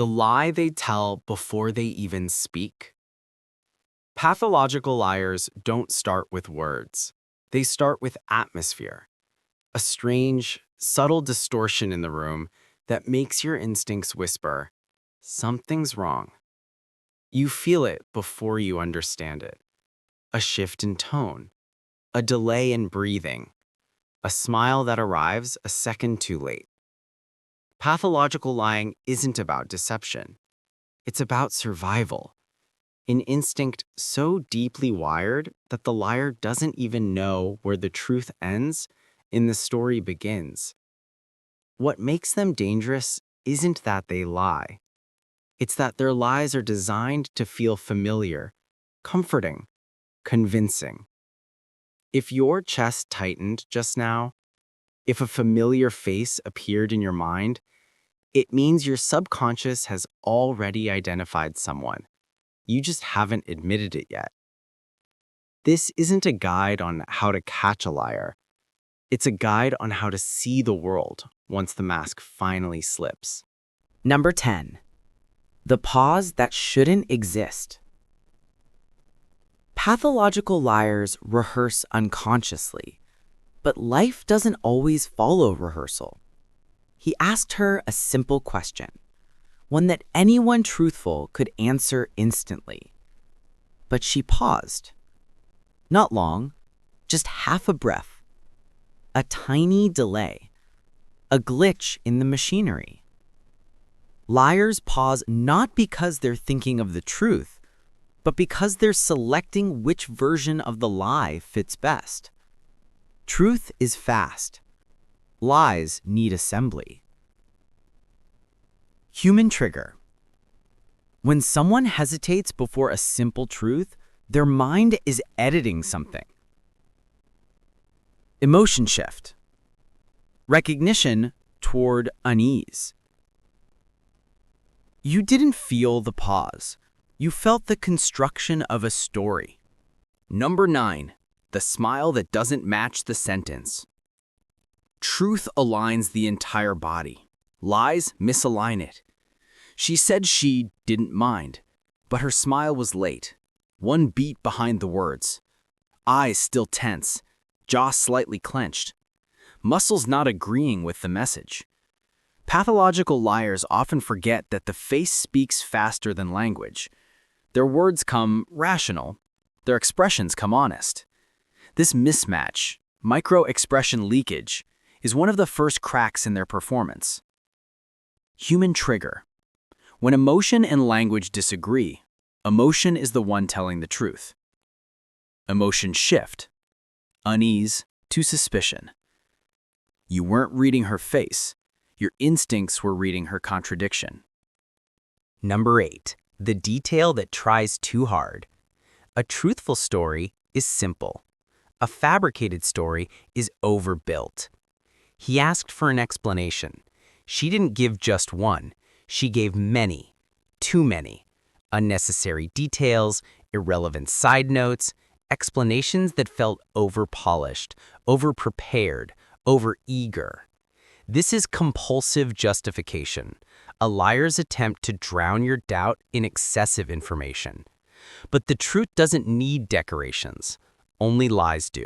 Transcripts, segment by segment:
the lie they tell before they even speak. Pathological liars don't start with words. They start with atmosphere, a strange, subtle distortion in the room that makes your instincts whisper, "Something's wrong." You feel it before you understand it. A shift in tone, a delay in breathing, a smile that arrives a second too late. Pathological lying isn't about deception. It's about survival. An instinct so deeply wired that the liar doesn't even know where the truth ends and the story begins. What makes them dangerous isn't that they lie. It's that their lies are designed to feel familiar, comforting, convincing. If your chest tightened just now, if a familiar face appeared in your mind, it means your subconscious has already identified someone. You just haven't admitted it yet. This isn't a guide on how to catch a liar. It's a guide on how to see the world once the mask finally slips. Number 10. The pause that shouldn't exist. Pathological liars rehearse unconsciously, but life doesn't always follow rehearsal. He asked her a simple question, one that anyone truthful could answer instantly. But she paused. Not long, just half a breath. A tiny delay. A glitch in the machinery. Liars pause not because they're thinking of the truth, but because they're selecting which version of the lie fits best. Truth is fast. Lies need assembly. Human trigger. When someone hesitates before a simple truth, their mind is editing something. Emotion shift. Recognition toward unease. You didn't feel the pause. You felt the construction of a story. Number 9. The smile that doesn't match the sentence. Truth aligns the entire body. Lies misalign it. She said she didn't mind, but her smile was late. One beat behind the words. Eyes still tense, jaw slightly clenched. Muscles not agreeing with the message. Pathological liars often forget that the face speaks faster than language. Their words come rational. Their expressions come honest. This mismatch, micro-expression leakage, is one of the first cracks in their performance. Human trigger. When emotion and language disagree, emotion is the one telling the truth. Emotion shift. Unease to suspicion. You weren't reading her face. Your instincts were reading her contradiction. Number 8. The detail that tries too hard. A truthful story is simple. A fabricated story is overbuilt. He asked for an explanation. She didn't give just one. She gave many, too many. Unnecessary details, irrelevant side notes, explanations that felt over-polished, over-prepared, over-eager. This is compulsive justification, a liar's attempt to drown your doubt in excessive information. But the truth doesn't need decorations. Only lies do.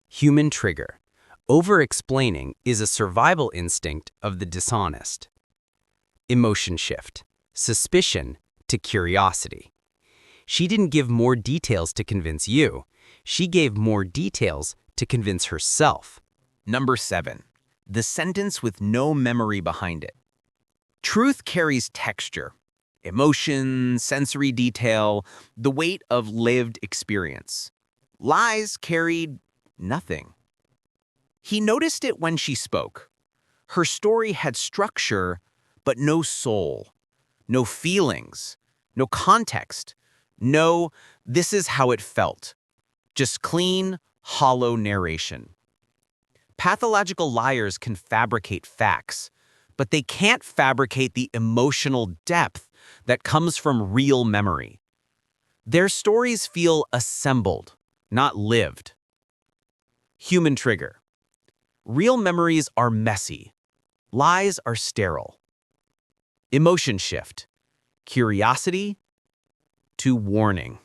Human trigger. Over-explaining is a survival instinct of the dishonest. Emotion shift. Suspicion to curiosity. She didn't give more details to convince you. She gave more details to convince herself. Number 7. The sentence with no memory behind it. Truth carries texture, emotion, sensory detail, the weight of lived experience. Lies carried nothing. He noticed it when she spoke. Her story had structure, but no soul, no feelings, no context, no, this is how it felt. Just clean, hollow narration. Pathological liars can fabricate facts, but they can't fabricate the emotional depth that comes from real memory. Their stories feel assembled, not lived. Human trigger. Real memories are messy. Lies are sterile. Emotion shift. Curiosity to warning.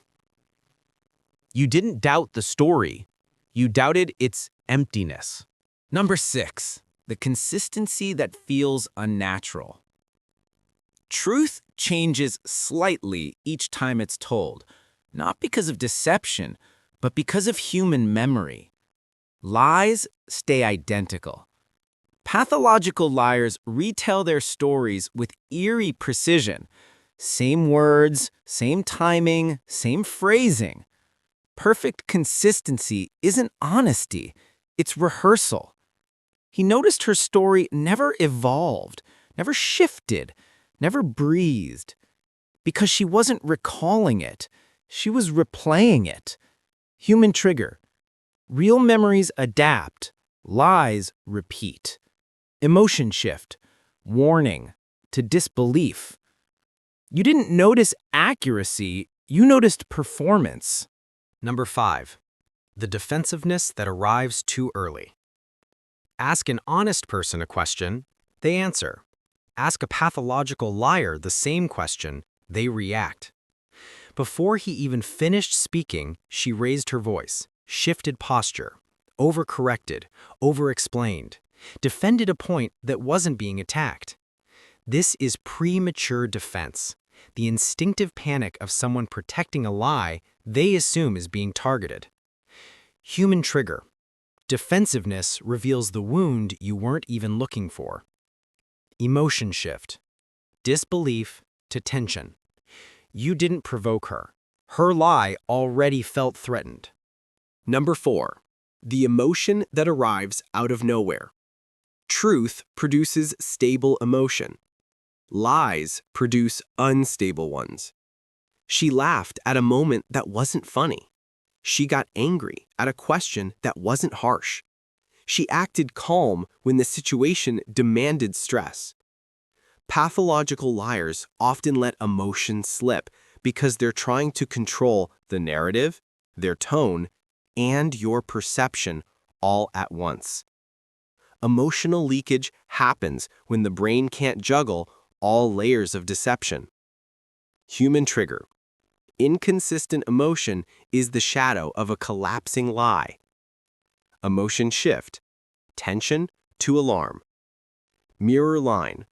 You didn't doubt the story. You doubted its emptiness. Number 6. The consistency that feels unnatural. Truth changes slightly each time it's told, not because of deception, but because of human memory. Lies stay identical. Pathological liars retell their stories with eerie precision. Same words, same timing, same phrasing. Perfect consistency isn't honesty, it's rehearsal. He noticed her story never evolved, never shifted, never breathed. Because she wasn't recalling it, she was replaying it. Human trigger. Real memories adapt, lies repeat. Emotion shift, warning to disbelief. You didn't notice accuracy, you noticed performance. Number 5. The defensiveness that arrives too early. Ask an honest person a question, they answer. Ask a pathological liar the same question, they react. Before he even finished speaking, she raised her voice, shifted posture, overcorrected, overexplained, defended a point that wasn't being attacked. This is premature defense, the instinctive panic of someone protecting a lie they assume is being targeted. Human trigger. Defensiveness reveals the wound you weren't even looking for. Emotion shift. Disbelief to tension. You didn't provoke her. Her lie already felt threatened. Number 4. The emotion that arrives out of nowhere. Truth produces stable emotion. Lies produce unstable ones. She laughed at a moment that wasn't funny. She got angry at a question that wasn't harsh. She acted calm when the situation demanded stress. Pathological liars often let emotion slip because they're trying to control the narrative, their tone, and your perception all at once. Emotional leakage happens when the brain can't juggle all layers of deception. Human trigger. Inconsistent emotion is the shadow of a collapsing lie. Emotion shift. Tension to alarm. Mirror line.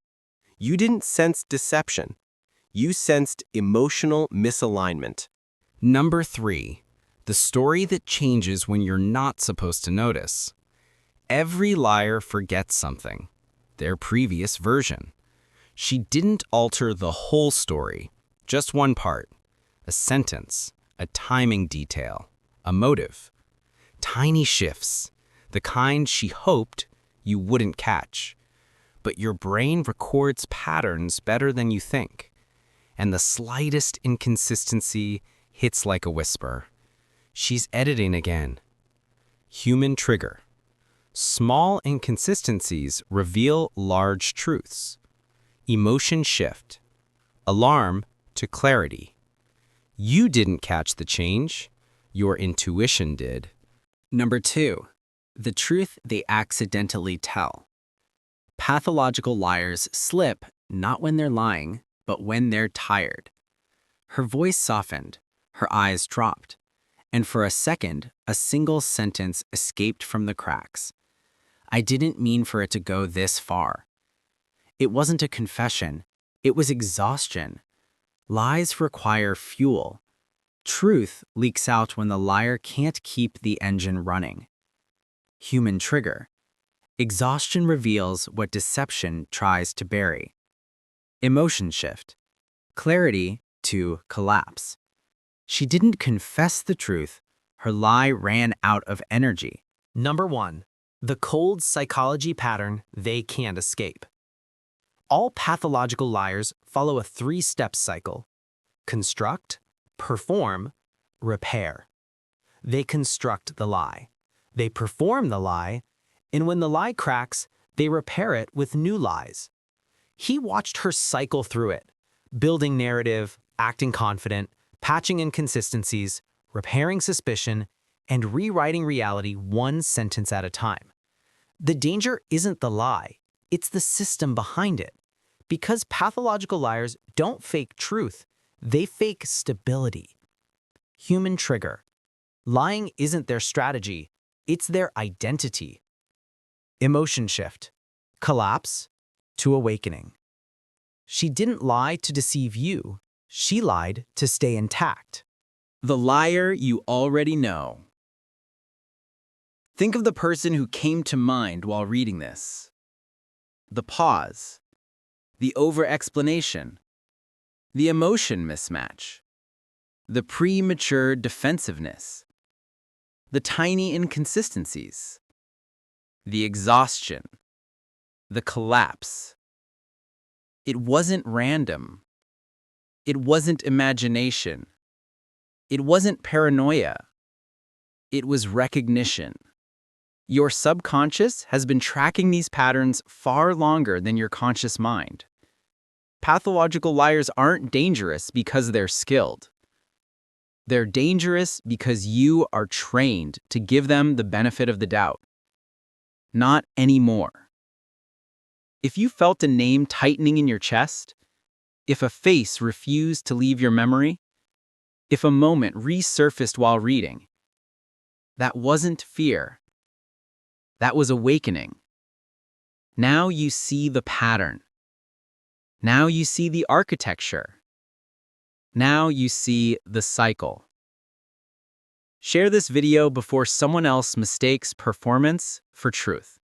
You didn't sense deception. You sensed emotional misalignment. Number 3. The story that changes when you're not supposed to notice. Every liar forgets something. Their previous version. She didn't alter the whole story, just one part. A sentence, a timing detail, a motive. Tiny shifts, the kind she hoped you wouldn't catch. But your brain records patterns better than you think. And the slightest inconsistency hits like a whisper. She's editing again. Human trigger. Small inconsistencies reveal large truths. Emotion shift. Alarm to clarity. You didn't catch the change. Your intuition did. Number 2. The truth they accidentally tell. Pathological liars slip not when they're lying, but when they're tired. Her voice softened, her eyes dropped, and for a second, a single sentence escaped from the cracks. I didn't mean for it to go this far. It wasn't a confession, it was exhaustion. Lies require fuel. Truth leaks out when the liar can't keep the engine running. Human trigger. Exhaustion reveals what deception tries to bury. Emotion shift. Clarity to collapse. She didn't confess the truth. Her lie ran out of energy. Number 1. The cold psychology pattern they can't escape. All pathological liars follow a 3-step cycle. Construct, perform, repair. They construct the lie. They perform the lie, and when the lie cracks, they repair it with new lies. He watched her cycle through it, building narrative, acting confident, patching inconsistencies, repairing suspicion, and rewriting reality one sentence at a time. The danger isn't the lie, it's the system behind it. Because pathological liars don't fake truth, they fake stability. Human trigger. Lying isn't their strategy, it's their identity. Emotion shift. Collapse to awakening. She didn't lie to deceive you. She lied to stay intact. The liar you already know. Think of the person who came to mind while reading this. The pause, the over-explanation, the emotion mismatch, the premature defensiveness, the tiny inconsistencies, the exhaustion, the collapse. It wasn't random. It wasn't imagination. It wasn't paranoia. It was recognition. Your subconscious has been tracking these patterns far longer than your conscious mind. Pathological liars aren't dangerous because they're skilled. They're dangerous because you are trained to give them the benefit of the doubt. Not anymore. If you felt a name tightening in your chest, if a face refused to leave your memory, if a moment resurfaced while reading, that wasn't fear. That was awakening. Now you see the pattern. Now you see the architecture. Now you see the cycle. Share this video before someone else mistakes performance for truth.